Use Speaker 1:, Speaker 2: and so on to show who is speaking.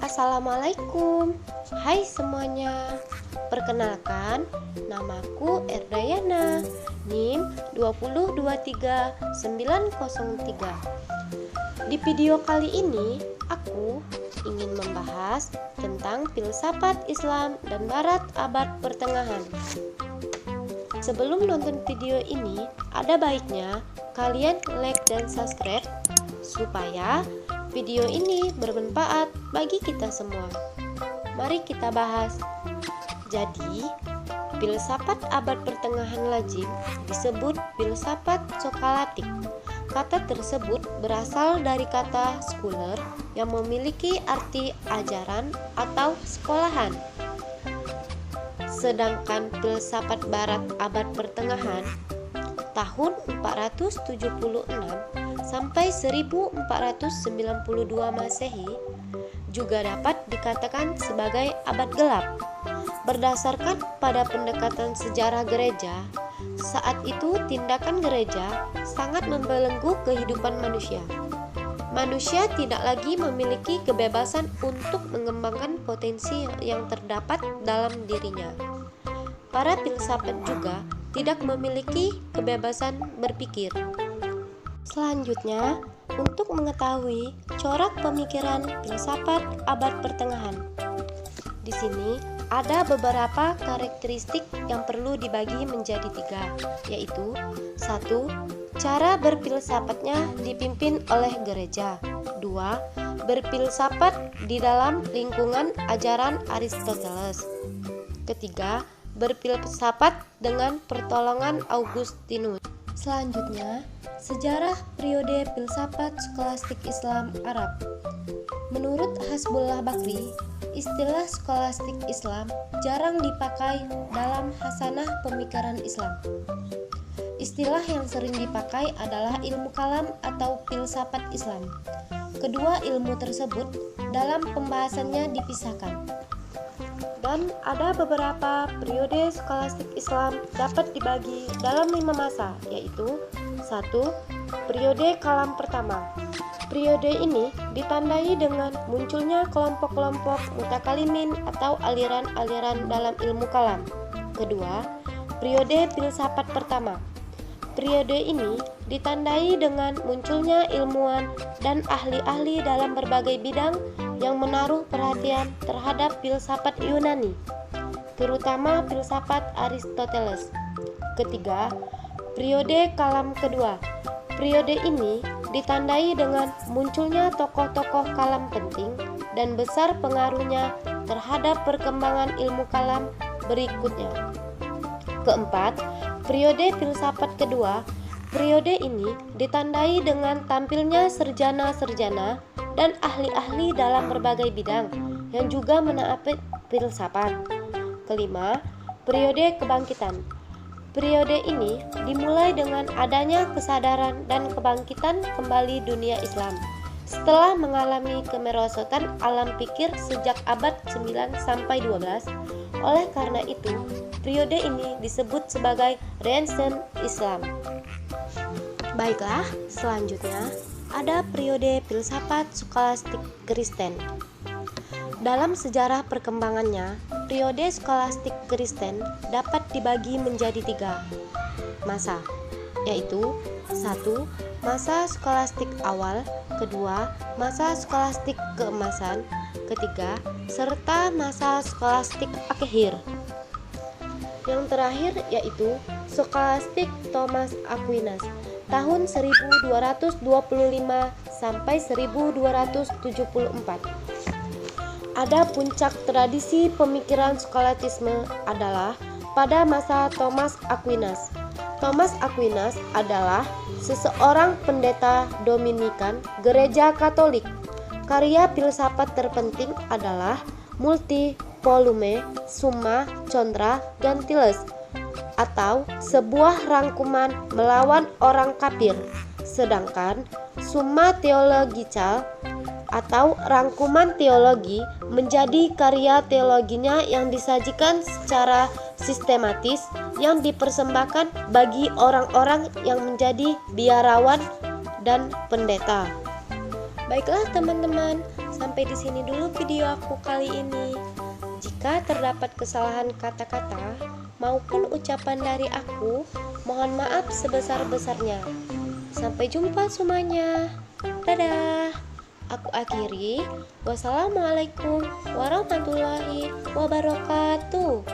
Speaker 1: Assalamualaikum. Hai semuanya. Perkenalkan, namaku Erdayana, NIM 2023903. Di video kali ini, aku ingin membahas tentang filsafat Islam dan Barat abad pertengahan. Sebelum nonton video ini, ada baiknya kalian like dan subscribe supaya video ini bermanfaat bagi kita semua. Mari kita bahas. Jadi, filsafat abad pertengahan lazim disebut filsafat skolatik. Kata tersebut berasal dari kata scholar yang memiliki arti ajaran atau sekolahan. Sedangkan filsafat barat abad pertengahan tahun 476 sampai 1492 Masehi juga dapat dikatakan sebagai abad gelap. Berdasarkan pada pendekatan sejarah gereja, saat itu tindakan gereja sangat membelenggu kehidupan manusia. Manusia tidak lagi memiliki kebebasan untuk mengembangkan potensi yang terdapat dalam dirinya. Para filsafat juga tidak memiliki kebebasan berpikir. Selanjutnya, untuk mengetahui corak pemikiran filsafat abad pertengahan. Di sini ada beberapa karakteristik yang perlu dibagi menjadi 3, yaitu 1. Cara berfilsafatnya dipimpin oleh gereja. 2. Berfilsafat di dalam lingkungan ajaran Aristoteles. Ketiga, berfilsafat dengan pertolongan Augustinus. Selanjutnya, sejarah periode filsafat skolastik Islam Arab. Menurut Hasbullah Bakri, istilah skolastik Islam jarang dipakai dalam hasanah pemikiran Islam. Istilah yang sering dipakai adalah ilmu kalam atau filsafat Islam. Kedua ilmu tersebut dalam pembahasannya dipisahkan. Dan ada beberapa periode skolastik Islam dapat dibagi dalam 5 masa, yaitu 1. Periode kalam pertama. Periode ini ditandai dengan munculnya kelompok-kelompok mutakalimin atau aliran-aliran dalam ilmu kalam. Kedua, periode filsafat pertama. Periode ini ditandai dengan munculnya ilmuwan dan ahli-ahli dalam berbagai bidang yang menaruh perhatian terhadap filsafat Yunani, terutama filsafat Aristoteles. Ketiga, periode kalam kedua. Periode ini ditandai dengan munculnya tokoh-tokoh kalam penting dan besar pengaruhnya terhadap perkembangan ilmu kalam berikutnya. Keempat, periode filsafat kedua. Periode ini ditandai dengan tampilnya sarjana-sarjana dan ahli-ahli dalam berbagai bidang yang juga menaati filsafat. Kelima, periode kebangkitan. Periode ini dimulai dengan adanya kesadaran dan kebangkitan kembali dunia Islam setelah mengalami kemerosotan alam pikir sejak abad 9 sampai 12. Oleh karena itu, periode ini disebut sebagai Renaissance Islam. Baiklah, selanjutnya ada periode filsafat skolastik Kristen. Dalam sejarah perkembangannya, periode skolastik Kristen dapat dibagi menjadi 3 masa, yaitu 1. Masa skolastik awal, kedua, masa skolastik keemasan, ketiga, serta masa skolastik akhir. Yang terakhir yaitu skolastik Thomas Aquinas tahun 1225 sampai 1274. Ada puncak tradisi pemikiran skolatisme adalah pada masa Thomas Aquinas. Thomas Aquinas adalah seseorang pendeta Dominikan Gereja Katolik. Karya filsafat terpenting adalah Multi Volume Summa Contra Gentiles, atau sebuah rangkuman melawan orang kafir. Sedangkan Summa Theologica atau rangkuman teologi menjadi karya teologinya yang disajikan secara sistematis yang dipersembahkan bagi orang-orang yang menjadi biarawan dan pendeta. Baiklah teman-teman, Sampai di sini dulu video aku kali ini. Jika terdapat kesalahan kata-kata maupun ucapan dari aku, mohon maaf sebesar-besarnya. Sampai jumpa semuanya. Dadah. Aku akhiri. Wassalamualaikum warahmatullahi wabarakatuh.